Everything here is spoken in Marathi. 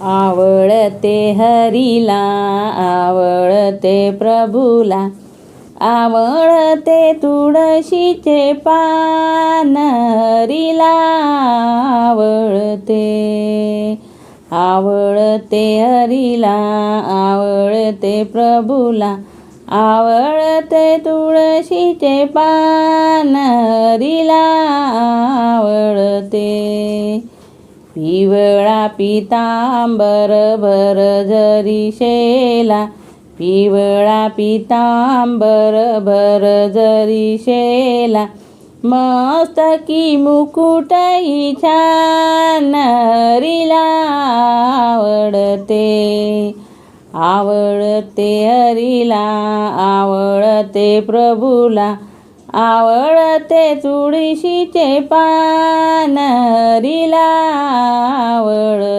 आवडते हरीला, आवडते प्रभूला, आवडते तुळशीचे पान, हरीला आवडते. आवडते हरीला, आवडते प्रभूला, आवडते तुळशीचे पान, हरीला आवडते. पिवळा पितांबर भर जरी शेला, पिवळा पितांबर भर जरी शेला, मस्तकी मुकुटही छान, हरीला आवडते. आवडते हरीला, आवडते प्रभूला, आवडते तुळशीचे पान, हरीला आवडते.